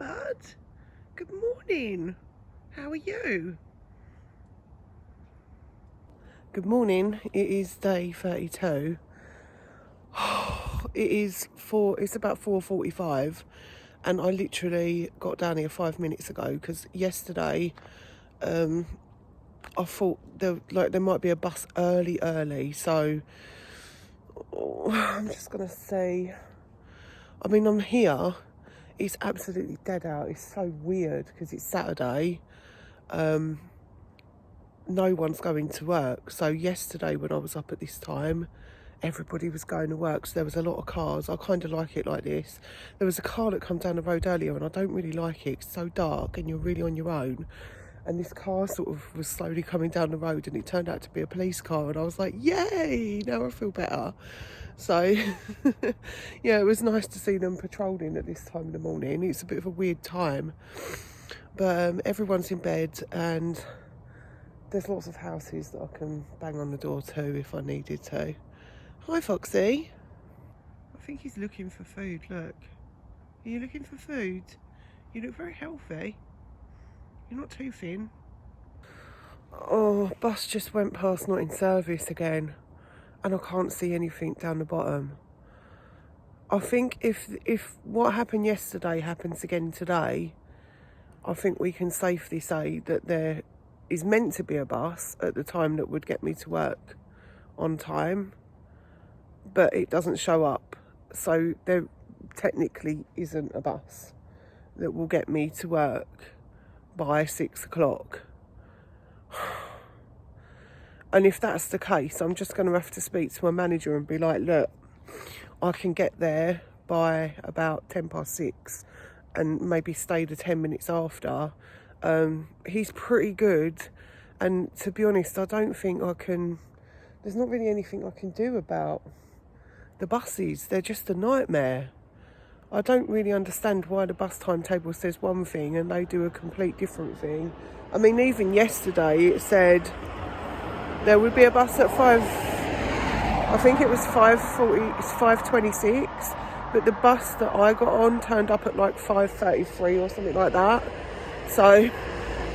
bud. Good morning. How are you? Good morning. It is day 32. It's about 4:45, and I literally got down here 5 minutes ago because yesterday, I thought there might be a bus early. So I'm just gonna say, I'm here. It's absolutely dead out. It's so weird because it's Saturday. No one's going to work. So yesterday when I was up at this time, everybody was going to work. So there was a lot of cars. I kind of like it like this. There was a car that come down the road earlier and I don't really like it. It's so dark and you're really on your own. And this car sort of was slowly coming down the road and it turned out to be a police car. And I was like, yay, now I feel better. So, yeah, it was nice to see them patrolling at this time in the morning. It's a bit of a weird time. But everyone's in bed and there's lots of houses that I can bang on the door to if I needed to. Hi, Foxy. I think he's looking for food, look. Are you looking for food? You look very healthy. You're not too thin. Oh, bus just went past not in service again. And I can't see anything down the bottom. I think if what happened yesterday happens again today, I think we can safely say that there is meant to be a bus at the time that would get me to work on time, but it doesn't show up. So there technically isn't a bus that will get me to work by 6 o'clock. And if that's the case, I'm just going to have to speak to my manager and be like, look, I can get there by about 6:10 and maybe stay the 10 minutes after. He's pretty good. And to be honest, I don't think there's not really anything I can do about the buses. They're just a nightmare. I don't really understand why the bus timetable says one thing and they do a complete different thing. I mean, even yesterday it said there would be a bus at 5, I think it was 5:40, it's 5:26, but the bus that I got on turned up at like 5:33 or something like that. So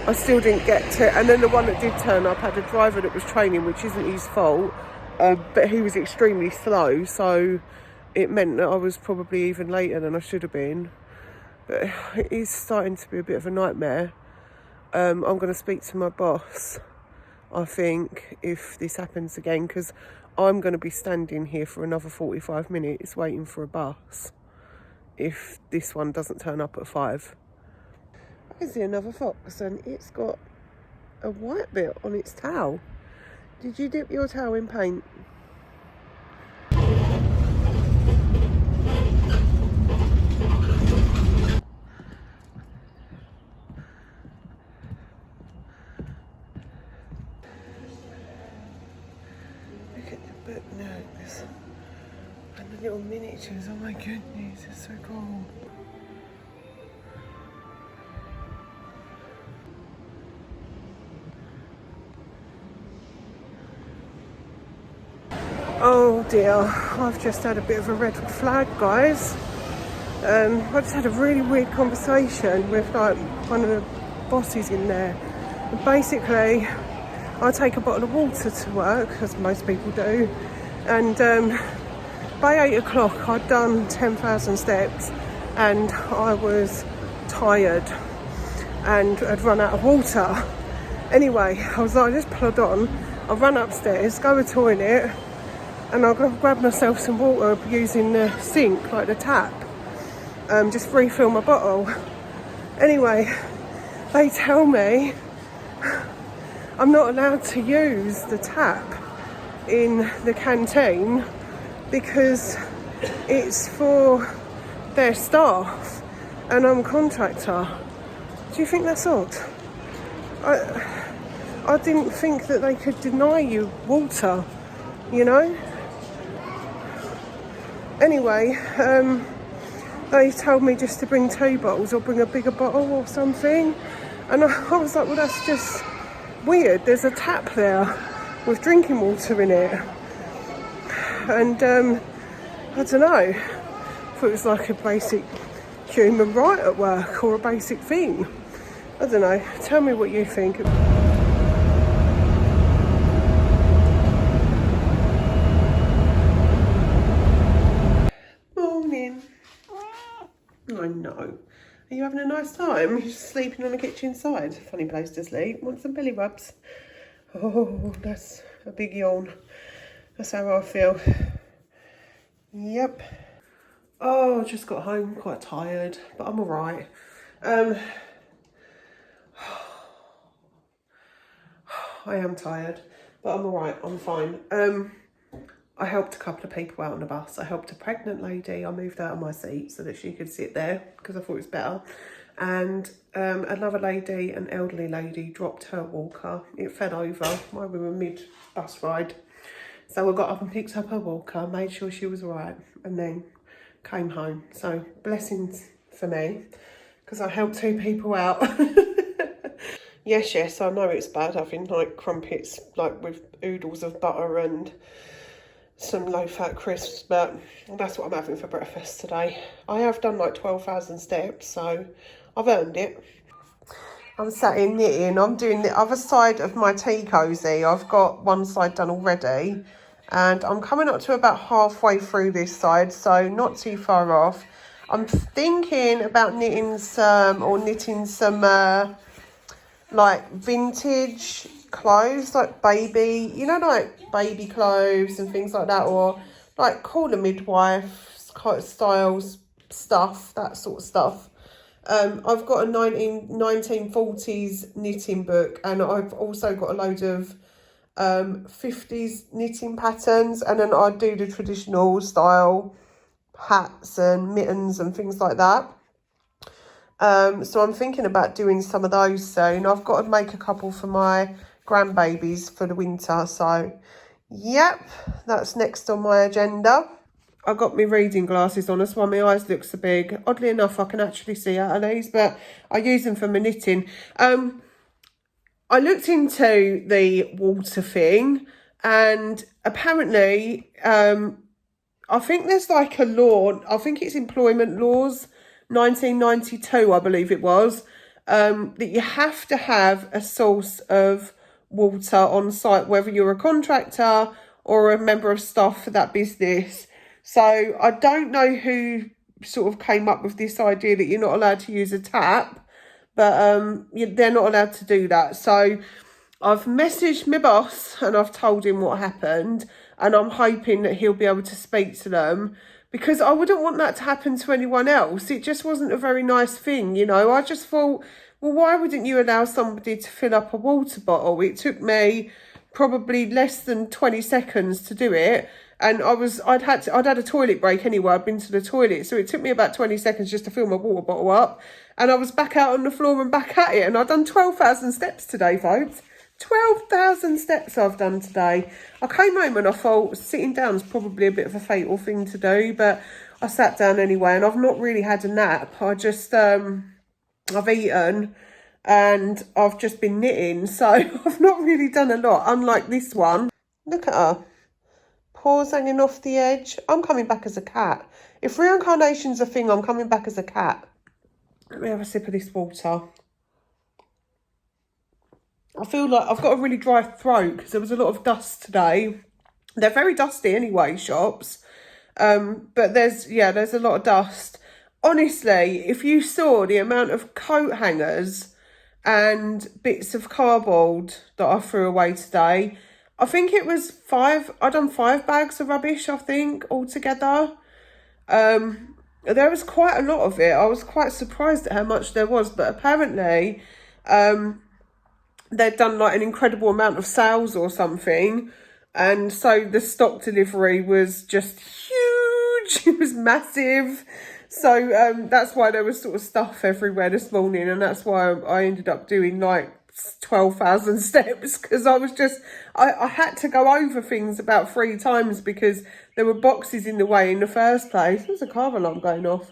I still didn't get to, and then the one that did turn up had a driver that was training, which isn't his fault, but he was extremely slow, so it meant that I was probably even later than I should have been. But it is starting to be a bit of a nightmare. I'm going to speak to my boss, I think, if this happens again, because I'm going to be standing here for another 45 minutes waiting for a bus if this one doesn't turn up at 5. I see another fox and it's got a white bit on its tail. Did you dip your tail in paint? Look at the book notes and the little miniatures. Oh my goodness, it's so cool. Oh dear, I've just had a bit of a red flag, guys. I just had a really weird conversation with like one of the bosses in there. And basically, I take a bottle of water to work, as most people do, and by 8 o'clock I'd done 10,000 steps and I was tired and had run out of water. Anyway, I was like, just plod on. I run upstairs, go to the toilet, and I'll go grab myself some water using the sink, like the tap, just refill my bottle. Anyway, they tell me I'm not allowed to use the tap in the canteen because it's for their staff and I'm a contractor. Do you think that's odd? I didn't think that they could deny you water, you know? Anyway, they told me just to bring 2 bottles or bring a bigger bottle or something. And I was like, well, that's just weird. There's a tap there with drinking water in it. And I don't know. I thought it was like a basic human right at work, or a basic thing. I don't know. Tell me what you think. Morning. I know. Are you having a nice time? You're just sleeping on the kitchen side. Funny place to sleep. Want some belly rubs? Oh, that's a big yawn. That's how I feel. Yep. Oh, I just got home quite tired, but I'm alright. I am tired, but I'm alright, I'm fine. I helped a couple of people out on the bus. I helped a pregnant lady. I moved out of my seat so that she could sit there because I thought it was better. And another lady, an elderly lady, dropped her walker. It fell over while we were mid-bus ride. So I got up and picked up her walker, made sure she was all right, and then came home. So blessings for me, because I helped 2 people out. Yes, I know it's bad having like crumpets like with oodles of butter and some low-fat crisps, but that's what I'm having for breakfast today. I have done like 12,000 steps, so I've earned it. I'm sat in knitting. I'm doing the other side of my tea cosy. I've got one side done already, and I'm coming up to about halfway through this side, so not too far off. I'm thinking about knitting some like vintage clothes, like baby, you know, like baby clothes and things like that, or like call a midwife styles stuff, that sort of stuff. I've got a 1940s knitting book, and I've also got a load of 50s knitting patterns, and then I do the traditional style hats and mittens and things like that. So I'm thinking about doing some of those soon. I've got to make a couple for my grandbabies for the winter. So, yep, that's next on my agenda. I got my reading glasses on, that's why my eyes look so big. Oddly enough, I can actually see out of these, but I use them for my knitting. I looked into the water thing, and apparently, I think there's like a law, I think it's employment laws, 1992, I believe it was, that you have to have a source of water on site, whether you're a contractor or a member of staff for that business. So I don't know who sort of came up with this idea that you're not allowed to use a tap, but they're not allowed to do that. So I've messaged my boss and I've told him what happened, and I'm hoping that he'll be able to speak to them, because I wouldn't want that to happen to anyone else. It just wasn't a very nice thing, you know. I just thought, well, why wouldn't you allow somebody to fill up a water bottle? It took me probably less than 20 seconds to do it. And I'd had a toilet break anyway. I'd been to the toilet. So it took me about 20 seconds just to fill my water bottle up. And I was back out on the floor and back at it. And I've done 12,000 steps today, folks. 12,000 steps I've done today. I came home and I thought sitting down is probably a bit of a fatal thing to do. But I sat down anyway, and I've not really had a nap. I just, I've eaten and I've just been knitting. So I've not really done a lot, unlike this one. Look at her. Paws hanging off the edge. I'm coming back as a cat. If reincarnation's a thing, I'm coming back as a cat. Let me have a sip of this water. I feel like I've got a really dry throat because there was a lot of dust today. They're very dusty anyway, shops. But there's a lot of dust. Honestly, if you saw the amount of coat hangers and bits of cardboard that I threw away today, I think it was 5. I'd done 5 bags of rubbish, I think, altogether. There was quite a lot of it. I was quite surprised at how much there was, but apparently they'd done like an incredible amount of sales or something, and so the stock delivery was just huge. It was massive. So that's why there was sort of stuff everywhere this morning, and that's why I ended up doing like 12,000 steps, because I had to go over things about 3 times because there were boxes in the way in the first place. There's a car alarm going off.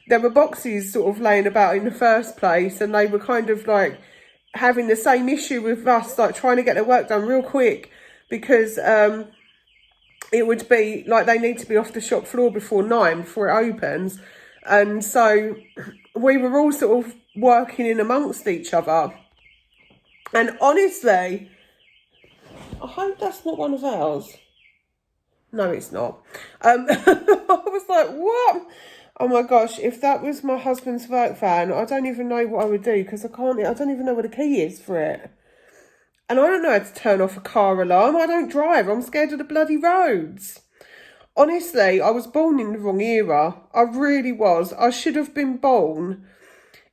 There were boxes sort of laying about in the first place, and they were kind of like having the same issue with us, like trying to get their work done real quick, because it would be like they need to be off the shop floor before 9, before it opens. And so we were all sort of working in amongst each other. And honestly, I hope that's not one of ours. No, it's not. I was like, what? Oh my gosh, if that was my husband's work van, I don't even know what I would do, because I don't even know where the key is for it. And I don't know how to turn off a car alarm. I don't drive. I'm scared of the bloody roads. Honestly, I was born in the wrong era. I really was. I should have been born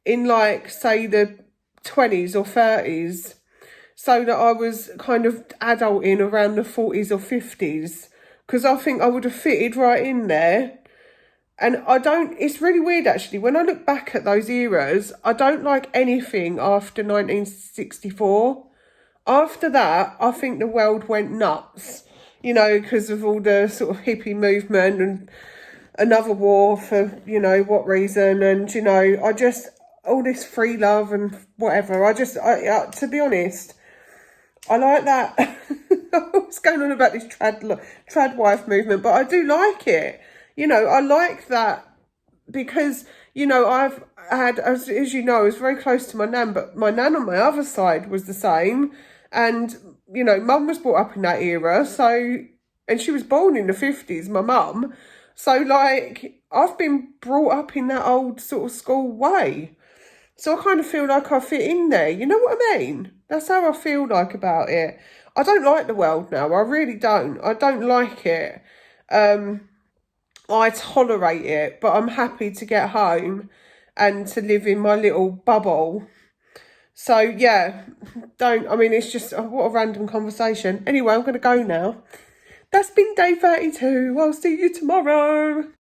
in, like, say, the 20s or 30s, so that I was kind of adulting around the 40s or 50s, because I think I would have fitted right in there. And it's really weird actually, when I look back at those eras, I don't like anything after 1964. After that, I think the world went nuts, because of all the sort of hippie movement and another war for, what reason. And, all this free love and whatever. To be honest, I like that. What's going on about this trad wife movement? But I do like it. I like that because, I've had, as you know, I was very close to my nan, but my nan on my other side was the same. And, mum was brought up in that era. So, and she was born in the 50s, my mum. So, like, I've been brought up in that old sort of school way. So I kind of feel like I fit in there. You know what I mean? That's how I feel like about it. I don't like the world now. I really don't. I don't like it. I tolerate it, but I'm happy to get home and to live in my little bubble. So, yeah, it's just, what a random conversation. Anyway, I'm going to go now. That's been day 32. I'll see you tomorrow.